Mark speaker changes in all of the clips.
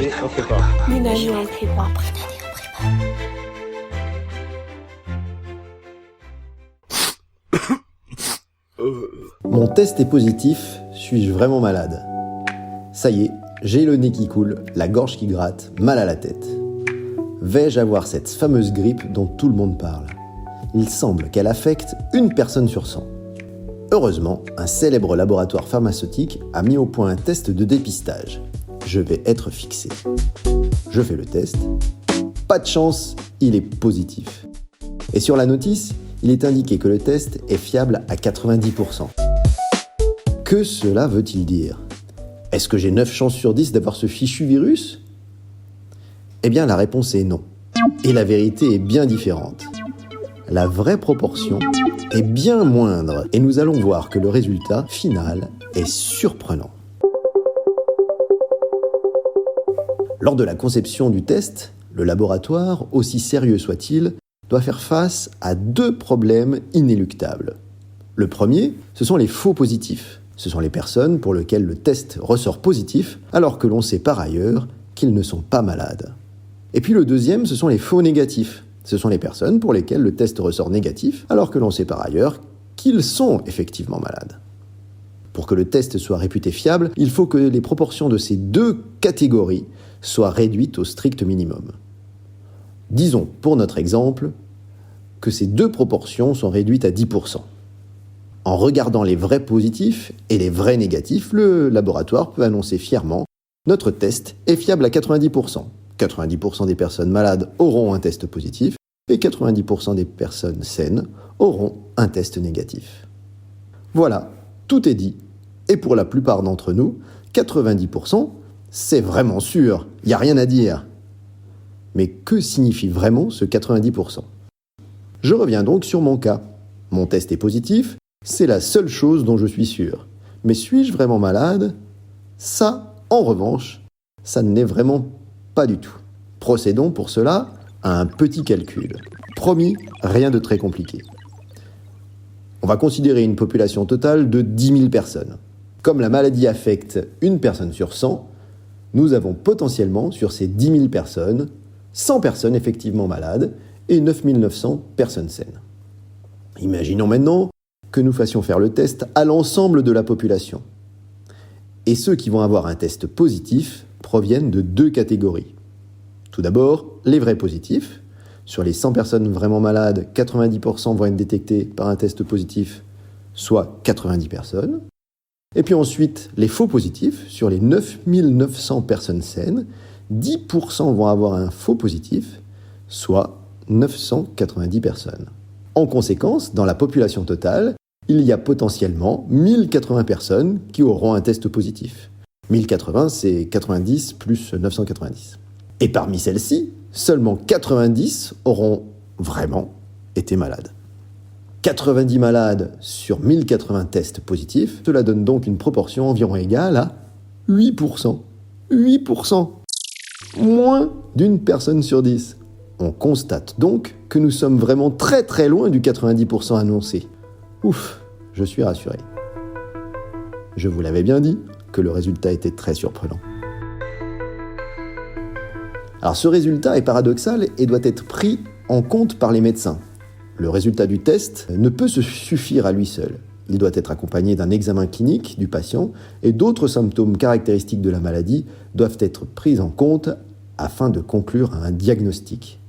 Speaker 1: année, on fait pas.
Speaker 2: Une année en prépa.
Speaker 3: Mon test est positif, suis-je vraiment malade? Ça y est, j'ai le nez qui coule, la gorge qui gratte, mal à la tête. Vais-je avoir cette fameuse grippe dont tout le monde parle? Il semble qu'elle affecte une personne sur 100. Heureusement, un célèbre laboratoire pharmaceutique a mis au point un test de dépistage. Je vais être fixé. Je fais le test. Pas de chance, il est positif. Et sur la notice, il est indiqué que le test est fiable à 90%. Que cela veut-il dire? Est-ce que j'ai 9 chances sur 10 d'avoir ce fichu virus? Eh bien, la réponse est non. Et la vérité est bien différente. La vraie proportion est bien moindre et nous allons voir que le résultat final est surprenant. Lors de la conception du test, le laboratoire, aussi sérieux soit-il, doit faire face à 2 problèmes inéluctables. Le premier, ce sont les faux positifs. Ce sont les personnes pour lesquelles le test ressort positif alors que l'on sait par ailleurs qu'ils ne sont pas malades. Et puis le deuxième, ce sont les faux négatifs. Ce sont les personnes pour lesquelles le test ressort négatif alors que l'on sait par ailleurs qu'ils sont effectivement malades. Pour que le test soit réputé fiable, il faut que les proportions de ces 2 catégories soient réduites au strict minimum. Disons, pour notre exemple, que ces 2 proportions sont réduites à 10%. En regardant les vrais positifs et les vrais négatifs, le laboratoire peut annoncer fièrement « Notre test est fiable à 90%. 90% des personnes malades auront un test positif et 90% des personnes saines auront un test négatif. » Voilà, tout est dit. Et pour la plupart d'entre nous, 90%, c'est vraiment sûr, il n'y a rien à dire. Mais que signifie vraiment ce 90%? Je reviens donc sur mon cas. Mon test est positif, c'est la seule chose dont je suis sûr. Mais suis-je vraiment malade? Ça, en revanche, ça ne l'est vraiment pas du tout. Procédons pour cela à un petit calcul. Promis, rien de très compliqué. On va considérer une population totale de 10 000 personnes. Comme la maladie affecte une personne sur 100, nous avons potentiellement sur ces 10 000 personnes, 100 personnes effectivement malades et 9 900 personnes saines. Imaginons maintenant que nous fassions faire le test à l'ensemble de la population. Et ceux qui vont avoir un test positif proviennent de 2 catégories. Tout d'abord, les vrais positifs. Sur les 100 personnes vraiment malades, 90% vont être détectés par un test positif, soit 90 personnes. Et puis ensuite, les faux positifs. Sur les 9 900 personnes saines, 10% vont avoir un faux positif, soit 990 personnes. En conséquence, dans la population totale, il y a potentiellement 1080 personnes qui auront un test positif. 1080, c'est 90 plus 990. Et parmi celles-ci, seulement 90 auront vraiment été malades. 90 malades sur 1080 tests positifs, cela donne donc une proportion environ égale à 8%. 8%! Moins d'une personne sur 10. On constate donc que nous sommes vraiment très très loin du 90% annoncé. Ouf, je suis rassuré. Je vous l'avais bien dit que le résultat était très surprenant. Alors ce résultat est paradoxal et doit être pris en compte par les médecins. Le résultat du test ne peut se suffire à lui seul. Il doit être accompagné d'un examen clinique du patient et d'autres symptômes caractéristiques de la maladie doivent être pris en compte afin de conclure à un diagnostic.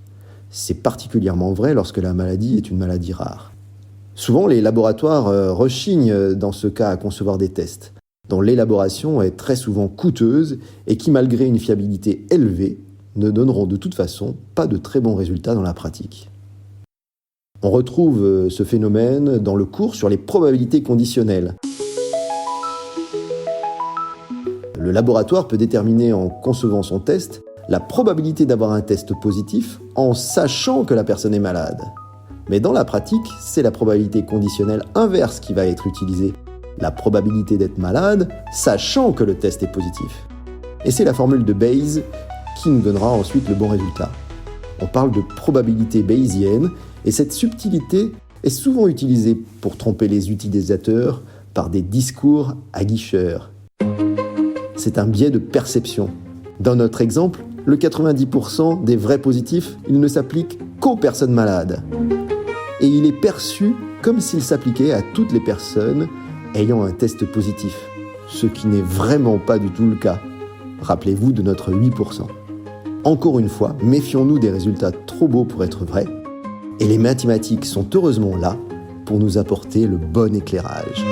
Speaker 3: C'est particulièrement vrai lorsque la maladie est une maladie rare. Souvent, les laboratoires rechignent dans ce cas à concevoir des tests, dont l'élaboration est très souvent coûteuse et qui, malgré une fiabilité élevée, ne donneront de toute façon pas de très bons résultats dans la pratique. On retrouve ce phénomène dans le cours sur les probabilités conditionnelles. Le laboratoire peut déterminer en concevant son test la probabilité d'avoir un test positif en sachant que la personne est malade. Mais dans la pratique, c'est la probabilité conditionnelle inverse qui va être utilisée. La probabilité d'être malade, sachant que le test est positif. Et c'est la formule de Bayes qui nous donnera ensuite le bon résultat. On parle de probabilité bayésienne, et cette subtilité est souvent utilisée pour tromper les utilisateurs par des discours aguicheurs. C'est un biais de perception. Dans notre exemple, le 90% des vrais positifs, il ne s'applique qu'aux personnes malades. Et il est perçu comme s'il s'appliquait à toutes les personnes ayant un test positif, ce qui n'est vraiment pas du tout le cas. Rappelez-vous de notre 8%. Encore une fois, méfions-nous des résultats trop beaux pour être vrais, et les mathématiques sont heureusement là pour nous apporter le bon éclairage.